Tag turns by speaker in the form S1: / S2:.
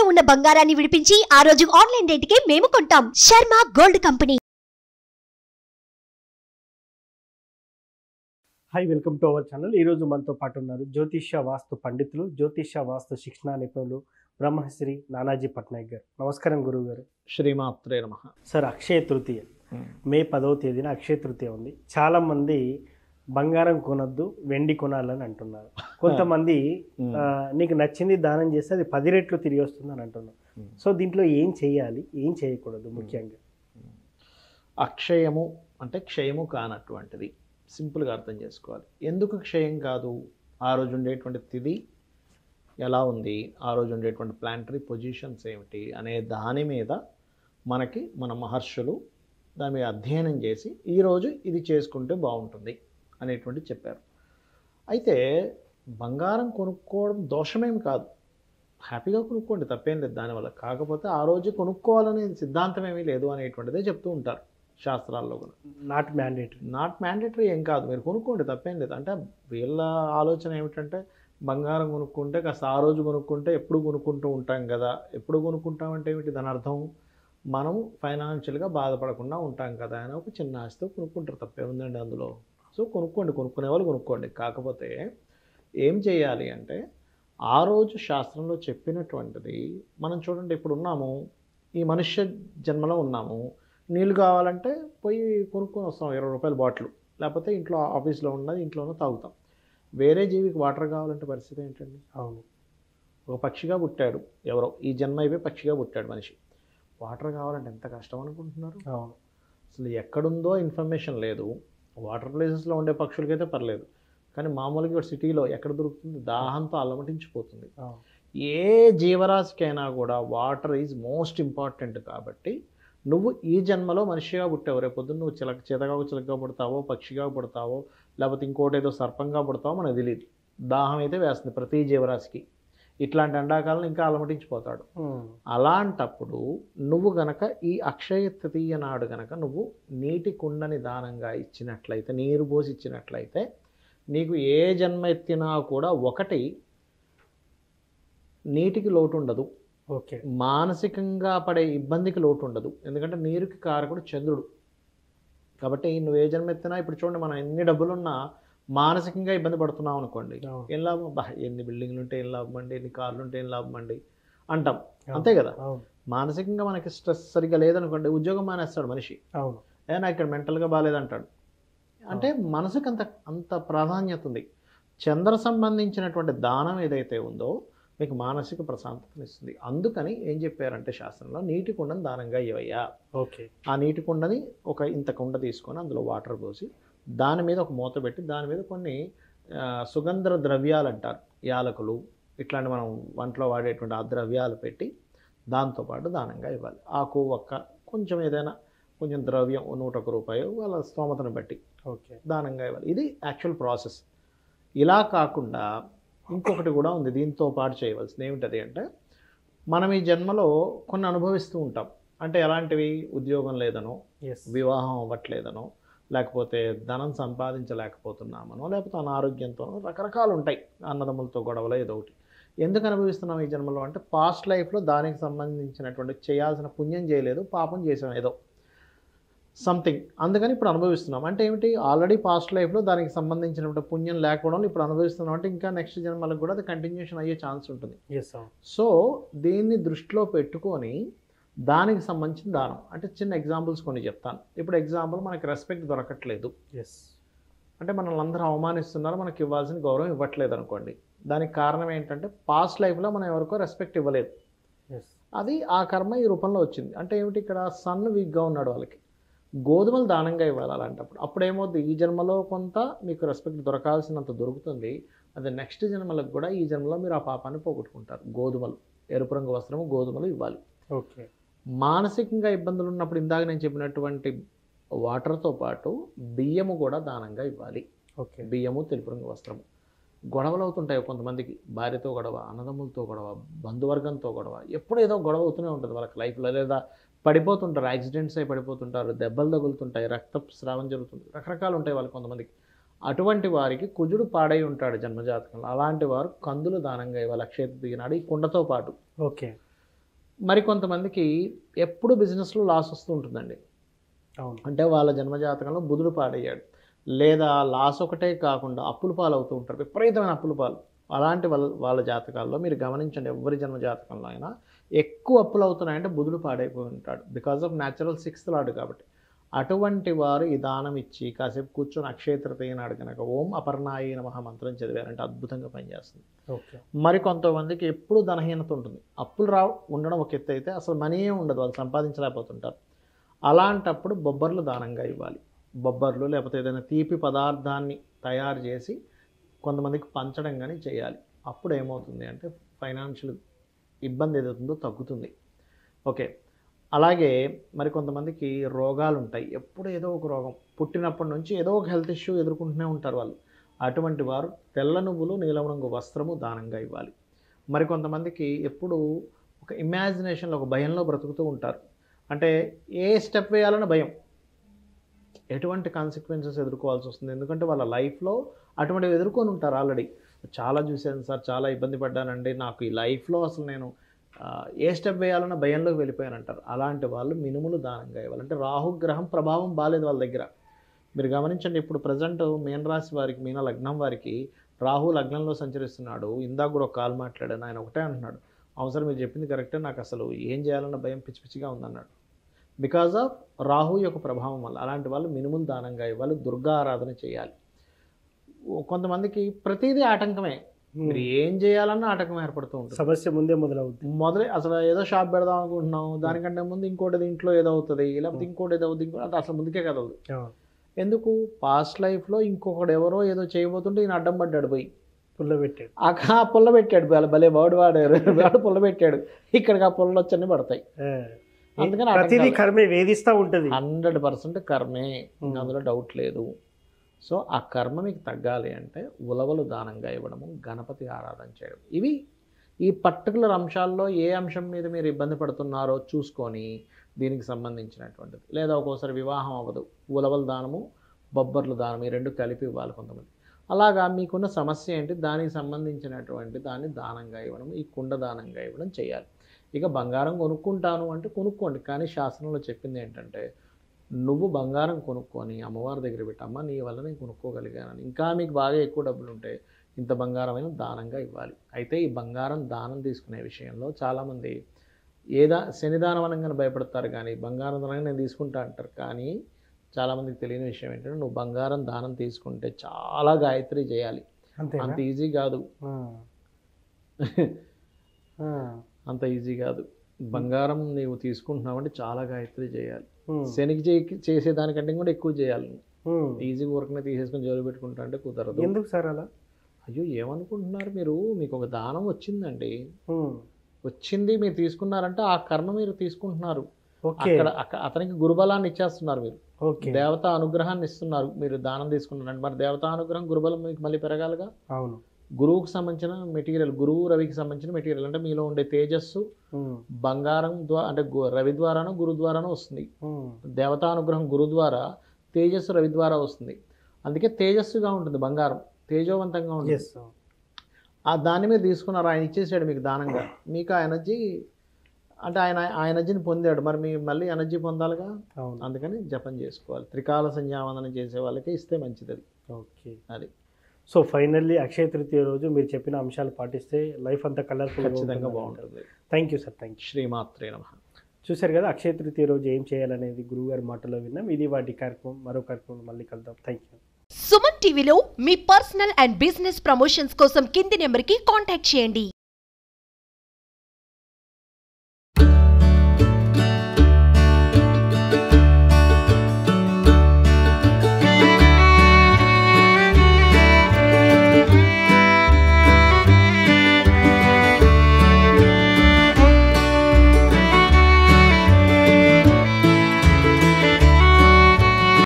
S1: తాకట్టులో ఉన్న బంగారాన్ని విడిపించి ఆ రోజు ఆన్లైన్ రేటుకే మేము కొంటాం. Sharma gold company.
S2: Hi, welcome to our channel. ఈరోజు మనతో పాటు ఉన్నారు జ్యోతిష్య వాస్తు పండితులు, జ్యోతిష్య వాస్తు శిక్షణ నిపుణులు బ్రహ్మశ్రీ నానాజీ పట్నాయక్ గారు. నమస్కారం గురువు గారు.
S3: శ్రీమాత్రే నమః.
S2: సార్, అక్షయ తృతీయ మే 10వ తేదీన అక్షయ తృతీయ ఉంది. చాలామంది బంగారం కొనొద్దు, వెండి కొనాలని అంటున్నారు. కొంతమంది నీకు నచ్చింది దానం చేస్తే అది 10 రెట్లు తిరిగి వస్తుంది అని అంటున్నారు. సో దీంట్లో ఏం చేయాలి, ఏం చేయకూడదు? ముఖ్యంగా
S3: అక్షయము అంటే క్షయము కానటువంటిది. సింపుల్గా అర్థం చేసుకోవాలి. ఎందుకు క్షయం కాదు? ఆ రోజు ఉండేటువంటి తిథి ఎలా ఉంది, ఆ రోజు ఉండేటువంటి ప్లానటరీ పొజిషన్స్ ఏమిటి అనే దాని మీద మన మహర్షులు దాని మీద అధ్యయనం చేసి ఈరోజు ఇది చేసుకుంటే బాగుంటుంది అనేటువంటి చెప్పారు. అయితే బంగారం కొనుక్కోవడం దోషమేమి కాదు, హ్యాపీగా కొనుక్కోండి, తప్పేం లేదు దానివల్ల. కాకపోతే ఆ రోజు కొనుక్కోవాలనే సిద్ధాంతం ఏమీ లేదు అనేటువంటిదే చెప్తూ ఉంటారు శాస్త్రాల్లో కూడా.
S2: నాట్ మ్యాండేటరీ
S3: ఏం కాదు, మీరు కొనుక్కోండి, తప్పేం లేదు. అంటే వీళ్ళ ఆలోచన ఏమిటంటే బంగారం కొనుక్కుంటే కాస్త ఆ రోజు కొనుక్కుంటే ఎప్పుడు కొనుక్కుంటూ ఉంటాం కదా. ఎప్పుడు కొనుక్కుంటామంటే ఏమిటి దాని అర్థం? మనం ఫైనాన్షియల్గా బాధపడకుండా ఉంటాం కదా అని ఒక చిన్న ఆశతో కొనుక్కుంటారు, తప్పే ఉందండి అందులో. సో కొనుక్కునే వాళ్ళు కొనుక్కోండి. కాకపోతే ఏం చేయాలి అంటే ఆ రోజు శాస్త్రంలో చెప్పినటువంటిది మనం చూడండి. ఇప్పుడు ఉన్నాము, ఈ మనుష్య జన్మలో ఉన్నాము. నీళ్ళు కావాలంటే పోయి కొనుక్కొని వస్తాం, 20 రూపాయల బాటిల్, లేకపోతే ఇంట్లో ఆఫీస్లో ఉన్నది ఇంట్లోనూ తాగుతాం. వేరే జీవికి వాటర్ కావాలంటే పరిస్థితి ఏంటండి?
S2: అవును,
S3: ఒక పక్షిగా పుట్టాడు ఎవరో, ఈ జన్మ అయిపోయి పక్షిగా పుట్టాడు మనిషి. వాటర్ కావాలంటే ఎంత కష్టం అనుకుంటున్నారు?
S2: అవును.
S3: అసలు ఎక్కడుందో ఇన్ఫర్మేషన్ లేదు. వాటర్ ప్లేసెస్లో ఉండే పక్షులకైతే పర్లేదు, కానీ మామూలుగా సిటీలో ఎక్కడ దొరుకుతుంది? దాహంతో అలమటించిపోతుంది. ఏ జీవరాశికైనా కూడా వాటర్ ఈజ్ మోస్ట్ ఇంపార్టెంట్. కాబట్టి నువ్వు ఈ జన్మలో మనిషిగా పుట్టావు, రేపొద్దున నువ్వు చిలకగా పుడతావో, పక్షిగా పుడతావో, లేకపోతే ఇంకోటి ఏదో సర్పంగా పుడతావో మనకు తెలియదు. దాహం అయితే వేస్తుంది ప్రతి జీవరాశికి. ఇట్లాంటి ఎండాకాలం ఇంకా అలమటించిపోతాడు. అలాంటప్పుడు నువ్వు గనక ఈ అక్షయ తృతీయ నాడు గనక నువ్వు నీటి కుండని దానంగా ఇచ్చినట్లయితే, నీరు పోసి ఇచ్చినట్లయితే, నీకు ఏ జన్మ ఎత్తినా కూడా ఒకటి నీటికి లోటు ఉండదు,
S2: ఓకే,
S3: మానసికంగా పడే ఇబ్బందికి లోటు ఉండదు. ఎందుకంటే నీరుకి కారకుడు చంద్రుడు. కాబట్టి నువ్వు ఏ జన్మ ఎత్తినా, ఇప్పుడు చూడండి, మనం ఎన్ని డబ్బులున్నా మానసికంగా ఇబ్బంది పడుతున్నాం అనుకోండి, ఏం లాభం? ఎన్ని బిల్డింగ్లు ఉంటే ఏం లాభం అండి, ఎన్ని కార్లు ఉంటే ఏం లాభం అండి అంటాం, అంతే కదా. మానసికంగా మనకి స్ట్రెస్ సరిగ్గా లేదనుకోండి, ఉద్యోగం మానేస్తాడు మనిషి. నాకు ఇక్కడ మెంటల్గా బాగాలేదంటాడు. అంటే మనసుకు అంత ప్రాధాన్యత ఉంది. చంద్ర సంబంధించినటువంటి దానం ఏదైతే ఉందో మీకు మానసిక ప్రశాంతతనిస్తుంది. అందుకని ఏం చెప్పారంటే శాస్త్రంలో, నీటి కుండని దానంగా ఇవ్వయ్యా.
S2: ఓకే,
S3: ఆ నీటి కుండని ఇంత కుండ తీసుకొని అందులో వాటర్ పోసి దాని మీద ఒక మూత పెట్టి దాని మీద కొన్ని సుగంధ ద్రవ్యాలు అంటారు, యాలకులు, ఇట్లాంటి మనం వంటలో వాడేటువంటి ఆ ద్రవ్యాలు పెట్టి దాంతోపాటు దానంగా ఇవ్వాలి. ఆకు ఒక్క కొంచెం ఏదైనా కొంచెం ద్రవ్యం 101 రూపాయలు వాళ్ళ స్తోమతను బట్టి
S2: ఓకే,
S3: దానంగా ఇవ్వాలి. ఇది యాక్చువల్ ప్రాసెస్. ఇలా కాకుండా ఇంకొకటి కూడా ఉంది దీంతో పాటు చేయవలసింది. ఏమిటది అంటే, మనం ఈ జన్మలో కొన్ని అనుభవిస్తూ ఉంటాం. అంటే ఎలాంటివి? ఉద్యోగం లేదనో, వివాహం అవ్వట్లేదనో, లేకపోతే ధనం సంపాదించలేకపోతున్నామనో, లేకపోతే అనారోగ్యంతోనో, రకరకాలు ఉంటాయి. అన్నదమ్ములతో గొడవలు, ఏదో ఒకటి. ఎందుకు అనుభవిస్తున్నాం ఈ జన్మలో అంటే, పాస్ట్ లైఫ్లో దానికి సంబంధించినటువంటి చేయాల్సిన పుణ్యం చేయలేదు, పాపం చేసాం ఏదో సంథింగ్, అందుకని ఇప్పుడు అనుభవిస్తున్నాం. అంటే ఏమిటి? ఆల్రెడీ పాస్ట్ లైఫ్లో దానికి సంబంధించినటువంటి పుణ్యం లేకపోవడం ఇప్పుడు అనుభవిస్తున్నాం. అంటే ఇంకా నెక్స్ట్ జన్మలకు కూడా అది కంటిన్యూషన్ అయ్యే ఛాన్స్ ఉంటుంది. సో దీన్ని దృష్టిలో పెట్టుకొని దానికి సంబంధించిన దానం అంటే చిన్న ఎగ్జాంపుల్స్ కొన్ని చెప్తాను. ఇప్పుడు ఎగ్జాంపుల్, మనకి రెస్పెక్ట్ దొరకట్లేదు, అంటే మనల్ని అందరూ అవమానిస్తున్నారు, మనకి ఇవ్వాల్సిన గౌరవం ఇవ్వట్లేదు అనుకోండి. దానికి కారణం ఏంటంటే, పాస్ట్ లైఫ్లో మనం ఎవరికో రెస్పెక్ట్ ఇవ్వలేదు. అది ఆ కర్మ ఈ రూపంలో వచ్చింది. అంటే ఏమిటి? ఇక్కడ సన్ వీక్గా ఉన్నాడు, వాళ్ళకి గోధుమలు దానంగా ఇవ్వాలి. అలాంటప్పుడు అప్పుడేమవుతుంది? ఈ జన్మలో కొంత మీకు రెస్పెక్ట్ దొరకాల్సినంత దొరుకుతుంది. అది నెక్స్ట్ జన్మలకు కూడా ఈ జన్మలో మీరు ఆ పాపాన్ని పోగొట్టుకుంటారు. గోధుమలు, ఎరుపు రంగు వస్త్రము, గోధుమలు ఇవ్వాలి.
S2: ఓకే.
S3: మానసికంగా ఇబ్బందులు ఉన్నప్పుడు ఇందాక నేను చెప్పినటువంటి వాటర్తో పాటు బియ్యము కూడా దానంగా ఇవ్వాలి.
S2: ఓకే,
S3: బియ్యము, తెలుపు రంగు వస్త్రము. గొడవలు అవుతుంటాయి కొంతమందికి, భార్యతో గొడవ, అన్నదమ్ములతో గొడవ, బంధువర్గంతో గొడవ, ఎప్పుడు ఏదో గొడవ అవుతూనే ఉంటుంది వాళ్ళకి లైఫ్లో. లేదా పడిపోతుంటారు, యాక్సిడెంట్స్ అయి పడిపోతుంటారు, దెబ్బలు తగులుతుంటాయి, రక్తస్రావం జరుగుతుంది, రకరకాలు ఉంటాయి వాళ్ళకి కొంతమందికి. అటువంటి వారికి కుజుడు పాడై ఉంటాడు జన్మజాతకంలో. అలాంటి వారు కందులు దానంగా ఇవ్వాలి అక్షయ తృతీయ నాడు ఈ కుండతో పాటు.
S2: ఓకే.
S3: మరికొంతమందికి ఎప్పుడు బిజినెస్లో లాస్ వస్తూ ఉంటుందండి.
S2: అవును.
S3: అంటే వాళ్ళ జన్మజాతకంలో బుధుడు పాడయ్యాడు, లేదా లాస్ ఒకటే కాకుండా అప్పుల పాలు అవుతూ ఉంటారు, విపరీతమైన అప్పుల పాలు. అలాంటి వాళ్ళ జాతకాల్లో మీరు గమనించండి, ఎవరి జన్మ జాతకంలో అయినా ఎక్కువ అప్పులు అవుతున్నాయంటే బుధుడు పాడైపోయి ఉంటాడు, because of natural 6th lord కాబట్టి. అటువంటి వారు ఈ దానం ఇచ్చి కాసేపు కూర్చొని అక్షయ తృతీయ నాడు కనుక ఓం అపర్ణాయ నమః మంత్రం చదివారంటే అద్భుతంగా పనిచేస్తుంది.
S2: ఓకే.
S3: మరి కొంతమందికి ఎప్పుడూ ధనహీనత ఉంటుంది, అప్పులు ఉండడం ఒక ఎత్తు అయితే అసలు మనీయే ఉండదు, వాళ్ళు సంపాదించలేకపోతుంటారు. అలాంటప్పుడు బొబ్బర్లు దానంగా ఇవ్వాలి. బొబ్బర్లు లేకపోతే ఏదైనా తీపి పదార్థాన్ని తయారు చేసి కొంతమందికి పంచడం కానీ చేయాలి. అప్పుడు ఏమవుతుంది అంటే ఫైనాన్షియల్ ఇబ్బంది ఏదవుతుందో తగ్గుతుంది. ఓకే. అలాగే మరి కొంతమందికి రోగాలు ఉంటాయి, ఎప్పుడు ఏదో ఒక రోగం, పుట్టినప్పటి నుంచి ఏదో ఒక హెల్త్ ఇష్యూ ఎదుర్కొంటూనే ఉంటారు వాళ్ళు. అటువంటి వారు తెల్ల నువ్వులు నీలం రంగు వస్త్రము దానంగా ఇవ్వాలి. మరి కొంతమందికి ఎప్పుడు ఒక ఇమాజినేషన్లో ఒక భయంలో బ్రతుకుతూ ఉంటారు, అంటే ఏ స్టెప్ వేయాలన్న భయం, ఎటువంటి కాన్సిక్వెన్సెస్ ఎదుర్కోవాల్సి వస్తుంది, ఎందుకంటే వాళ్ళ లైఫ్లో అటువంటివి ఎదుర్కొని ఉంటారు ఆల్రెడీ. చాలా చూశాను సార్, చాలా ఇబ్బంది పడ్డానండి, నాకు ఈ లైఫ్లో అసలు నేను ఏ స్టెప్ వేయాలన్న భయంలోకి వెళ్ళిపోయానంటారు. అలాంటి వాళ్ళు మినుములు దానంగా ఇవ్వాలి. అంటే రాహుగ్రహం ప్రభావం బాలేదు వాళ్ళ దగ్గర. మీరు గమనించండి, ఇప్పుడు ప్రజెంట్ మీన రాశి వారికి, మీన లగ్నం వారికి రాహు లగ్నంలో సంచరిస్తున్నాడు. ఇందాక కూడా ఒక కాల్ మాట్లాడాను, ఆయన ఒకటే అంటున్నాడు, అవసరం మీరు చెప్పింది కరెక్టే, నాకు అసలు ఏం చేయాలన్న భయం పిచ్చి పిచ్చిగా ఉందన్నాడు, బికాజ్ ఆఫ్ రాహు యొక్క ప్రభావం వల్ల. అలాంటి వాళ్ళు మినుములు దానంగా ఇవ్వాలి, దుర్గా ఆరాధన చేయాలి. కొంతమందికి ప్రతిదీ ఆటంకమే, మీరు ఏం చేయాలన్నా ఆటంకం ఏర్పడుతూ ఉంటుంది,
S2: సమస్య ముందే మొదలవుతుంది.
S3: అసలు ఏదో షాప్ పెడదాం అనుకుంటున్నాం, దానికంటే ముందు ఇంకోటి ఇంట్లో ఏదో అవుతుంది, లేకపోతే ఇంకోటి ఏదో అవుతుంది, ఇంకోటి అసలు ముందుకే కదలదు. ఎందుకు? పాస్ట్ లైఫ్లో ఇంకొకడు ఎవరో ఏదో చేయబోతుంటే ఈయన అడ్డం పడ్డాడు, పోయి
S2: పుల్ల పెట్టాడు,
S3: ఆ పుల్ల పెట్టాడు, భలే వాడు పుల్ల పెట్టాడు, ఇక్కడికి ఆ పుల్లలు వచ్చన్నీ పడతాయి. అందుకని
S2: ప్రతిదీ కర్మే వేధిస్తూ ఉంటుంది.
S3: 100% కర్మే, అందులో డౌట్ లేదు. సో ఆ కర్మ మీకు తగ్గాలి అంటే ఉలవలు దానంగా ఇవ్వడము, గణపతి ఆరాధన చేయడం, ఇవి ఈ పర్టికులర్ అంశాల్లో ఏ అంశం మీద మీరు ఇబ్బంది పడుతున్నారో చూసుకొని దీనికి సంబంధించినటువంటిది. లేదా ఒక్కోసారి వివాహం అవ్వదు, ఉలవల దానము బొబ్బర్లు దానం ఈ రెండు కలిపి ఇవ్వాలి కొంతమంది. అలాగా మీకున్న సమస్య ఏంటి, దానికి సంబంధించినటువంటి దాన్ని దానంగా ఇవ్వడం, ఈ కుండ దానంగా ఇవ్వడం చేయాలి. ఇక బంగారం కొనుక్కుంటాను అంటే కొనుక్కోండి, కానీ శాస్త్రంలో చెప్పింది ఏంటంటే నువ్వు బంగారం కొనుక్కొని అమ్మవారి దగ్గర పెట్టమ్మా, నీ వల్ల నేను కొనుక్కోగలిగానని. ఇంకా మీకు బాగా ఎక్కువ డబ్బులు ఉంటే ఇంత బంగారమైన దానంగా ఇవ్వాలి. అయితే ఈ బంగారం దానం తీసుకునే విషయంలో చాలామంది శనిదానం అనగానే భయపడతారు, కానీ బంగారం దానంగా నేను తీసుకుంటా అంటారు. కానీ చాలామందికి తెలియని విషయం ఏంటంటే నువ్వు బంగారం దానం తీసుకుంటే చాలా గాయత్రి చేయాలి, అంత ఈజీ కాదు, అంత ఈజీ కాదు. బంగారం నీవు తీసుకుంటున్నావంటే చాలా గాయత్రి చేయాలి, శనికి చేసేదానికంటే కూడా ఎక్కువ చేయాలి. ఈజీగా ఊరకనే తీసేసుకొని జోలు పెట్టుకుంటా అంటే కుదరదు.
S2: ఎందుకు సార్ అలా?
S3: అయ్యో ఏమనుకుంటున్నారు మీరు, మీకు ఒక దానం వచ్చిందండి, వచ్చింది మీరు తీసుకున్నారంటే ఆ కర్మ మీరు తీసుకుంటున్నారు, అతనికి గురుబలాన్ని ఇచ్చేస్తున్నారు, మీరు దేవతా అనుగ్రహాన్ని ఇస్తున్నారు, మీరు దానం తీసుకున్నారంటే. మరి దేవతా అనుగ్రహం గురుబలం మీకు మళ్ళీ పెరగాలిగా.
S2: అవును.
S3: గురువుకు సంబంధించిన మెటీరియల్, గురువు రవికి సంబంధించిన మెటీరియల్, అంటే మీలో ఉండే తేజస్సు బంగారం ద్వారా, అంటే రవి ద్వారానో గురు ద్వారానో వస్తుంది. దేవతానుగ్రహం గురు ద్వారా, తేజస్సు రవి ద్వారా వస్తుంది. అందుకే తేజస్సుగా ఉంటుంది బంగారం, తేజోవంతంగా ఉంటుంది. ఆ దాన్ని మీరు తీసుకున్నారు, ఆయన ఇచ్చేసాడు మీకు దానంగా, మీకు ఆ ఎనర్జీ, అంటే ఆ ఎనర్జీని పొందాడు, మరి మీ మళ్ళీ ఎనర్జీ పొందాలిగా. అందుకని జపం చేసుకోవాలి. త్రికాల సంధ్యావందనం చేసే వాళ్ళకి ఇస్తే మంచిది అది.
S2: ఓకే,
S3: అది.
S2: సో ఫైనల్లీ అక్షయ తృతీయ రోజు మీరు చెప్పిన అంశాలు పాటిస్తే లైఫ్ అంతా కలర్ఫుల్
S3: ఖచ్చితంగా బాగుంటుంది.
S2: Thank you sir, thank you.
S3: శ్రీమాత్రే నమః.
S2: చూశారు కదా, అక్షయ తృతీయ రోజు ఏం చేయాలనేది గురువుగారి మాటలో విన్నాం. ఇది వాటి కార్యక్రమం, మరో కార్యక్రమం మళ్ళీ కలుద్దాం. Thank you.
S1: సుమన్ టీవీలో మీ పర్సనల్ అండ్ బిజినెస్ ప్రమోషన్స్ కోసం కింది నెంబర్కి కాంటాక్ట్ చేయండి.